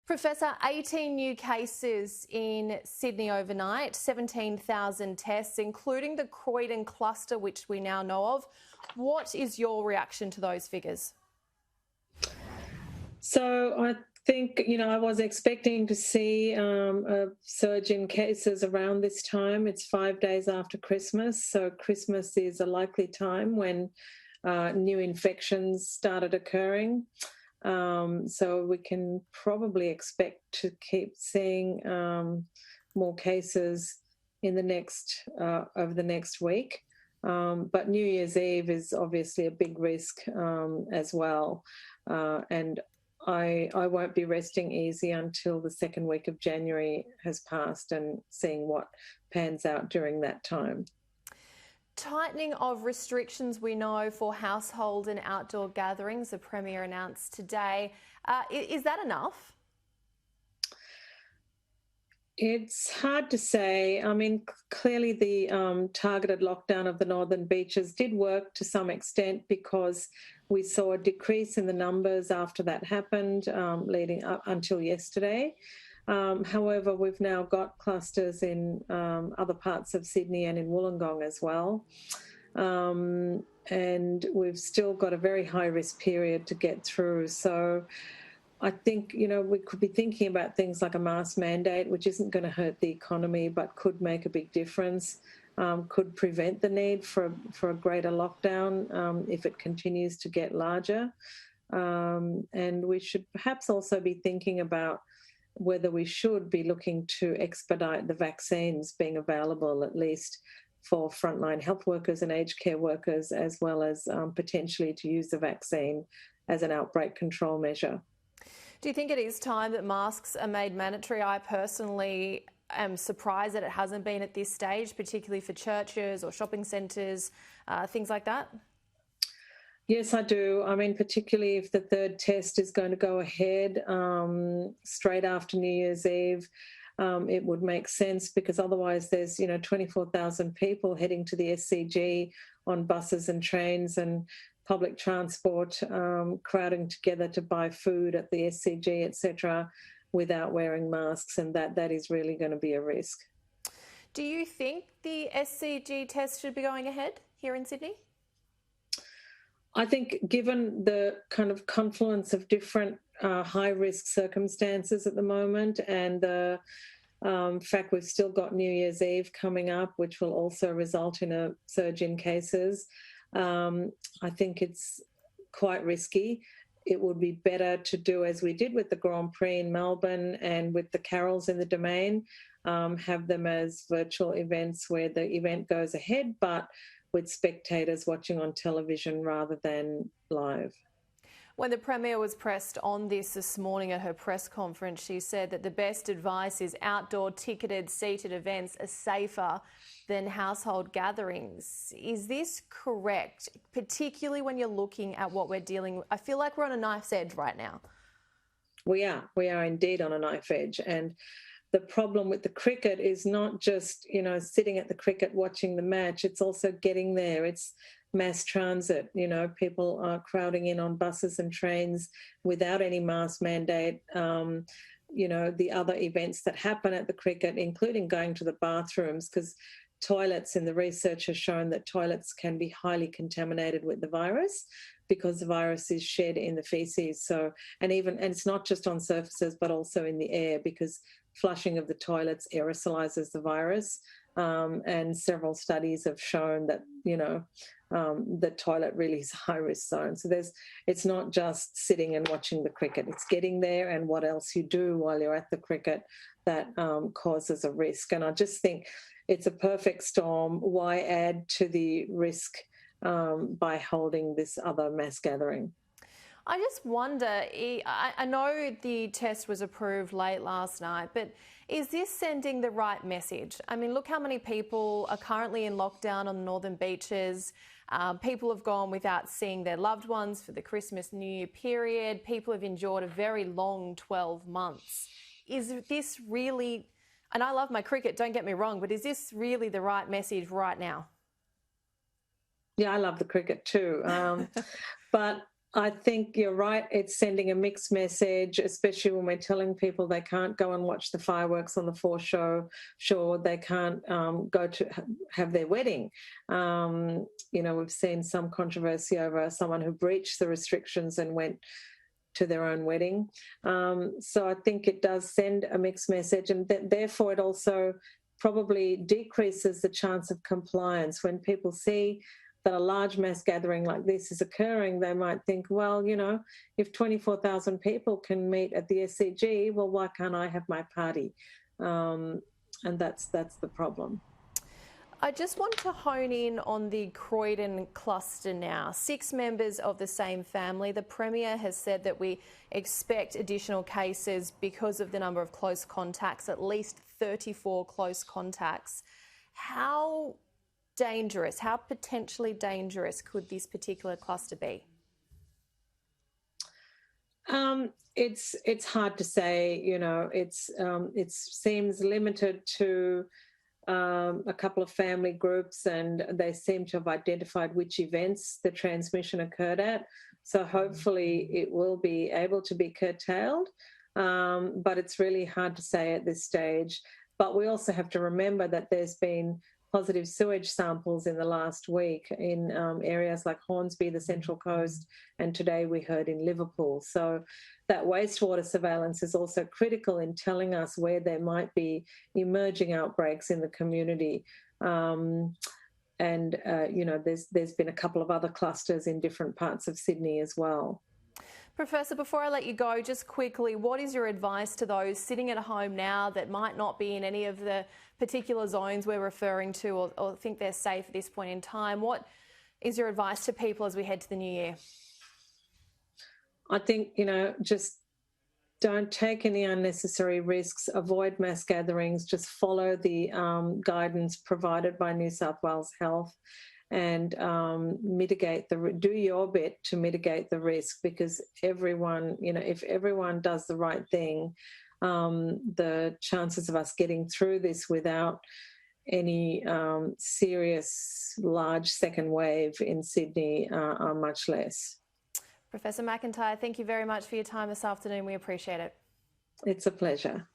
Professor, 18 new cases in Sydney overnight, 17,000 tests, including the Croydon cluster, which we now know of. What is your reaction to those figures? So I think, I was expecting to see a surge in cases around this time. It's 5 days after Christmas, so Christmas is a likely time when new infections started occurring. So we can probably expect to keep seeing more cases in the next over the next week. But New Year's Eve is obviously a big risk as well, and I won't be resting easy until the second week of January has passed and seeing what pans out during that time. Tightening of restrictions, we know, for household and outdoor gatherings, the Premier announced today. Is that enough? It's hard to say. I mean, clearly the targeted lockdown of the northern beaches did work to some extent because we saw a decrease in the numbers after that happened, leading up until yesterday. However, we've now got clusters in other parts of Sydney and in Wollongong as well. And we've still got a very high risk period to get through. So I think, we could be thinking about things like a mask mandate, which isn't going to hurt the economy, but could make a big difference, could prevent the need for a greater lockdown if it continues to get larger. And we should perhaps also be thinking about whether we should be looking to expedite the vaccines being available, at least for frontline health workers and aged care workers, as well as potentially to use the vaccine as an outbreak control measure. Do you think it is time that masks are made mandatory? I personally am surprised that it hasn't been at this stage, particularly for churches or shopping centres, things like that. Yes, I do. I mean, particularly if the third test is going to go ahead straight after New Year's Eve, it would make sense because otherwise there's, 24,000 people heading to the SCG on buses and trains and public transport, crowding together to buy food at the SCG, etc., without wearing masks, and that is really going to be a risk. Do you think the SCG test should be going ahead here in Sydney? I think given the kind of confluence of different high-risk circumstances at the moment and the fact we've still got New Year's Eve coming up, which will also result in a surge in cases, I think it's quite risky. It would be better to do as we did with the Grand Prix in Melbourne and with the carols in the Domain, have them as virtual events where the event goes ahead, but with spectators watching on television rather than live. When the Premier was pressed on this morning at her press conference, she said that the best advice is outdoor ticketed seated events are safer than household gatherings. Is this correct, particularly when you're looking at what we're dealing with? I feel like we're on a knife's edge right now. We are indeed on a knife edge. And the problem with the cricket is not just, sitting at the cricket watching the match, it's also getting there. It's mass transit, people are crowding in on buses and trains without any mask mandate. The other events that happen at the cricket, including going to the bathrooms, because toilets, in the research has shown that toilets can be highly contaminated with the virus because the virus is shed in the faeces. So, and it's not just on surfaces, but also in the air, because flushing of the toilets aerosolizes the virus. And several studies have shown that, the toilet really is a high-risk zone. So it's not just sitting and watching the cricket. It's getting there and what else you do while you're at the cricket that causes a risk. And I just think it's a perfect storm. Why add to the risk by holding this other mass gathering? I just wonder, I know the test was approved late last night, but is this sending the right message? I mean, look how many people are currently in lockdown on the northern beaches. People have gone without seeing their loved ones for the Christmas, New Year period. People have endured a very long 12 months. Is this really, and I love my cricket, don't get me wrong, but is this really the right message right now? Yeah, I love the cricket too. But I think you're right. It's sending a mixed message, especially when we're telling people they can't go and watch the fireworks on the foreshore, they can't go to have their wedding. We've seen some controversy over someone who breached the restrictions and went to their own wedding. So I think it does send a mixed message, and therefore it also probably decreases the chance of compliance. When people see that a large mass gathering like this is occurring, they might think, well, if 24,000 people can meet at the SCG, well, why can't I have my party? And that's the problem. I just want to hone in on the Croydon cluster now. 6 members of the same family. The Premier has said that we expect additional cases because of the number of close contacts, at least 34 close contacts. How dangerous, how potentially dangerous could this particular cluster be? It's hard to say. It seems limited to a couple of family groups, and they seem to have identified which events the transmission occurred at. So hopefully it will be able to be curtailed, but it's really hard to say at this stage. But we also have to remember that there's been positive sewage samples in the last week in areas like Hornsby, the Central Coast, and today we heard in Liverpool. So that wastewater surveillance is also critical in telling us where there might be emerging outbreaks in the community. There's been a couple of other clusters in different parts of Sydney as well. Professor, before I let you go, just quickly, what is your advice to those sitting at home now that might not be in any of the particular zones we're referring to or think they're safe at this point in time? What is your advice to people as we head to the new year? I think, just don't take any unnecessary risks, avoid mass gatherings, just follow the guidance provided by New South Wales Health, and do your bit to mitigate the risk, because everyone, if everyone does the right thing, the chances of us getting through this without any serious large second wave in Sydney are much less. Professor MacIntyre, thank you very much for your time this afternoon. We appreciate it. It's a pleasure.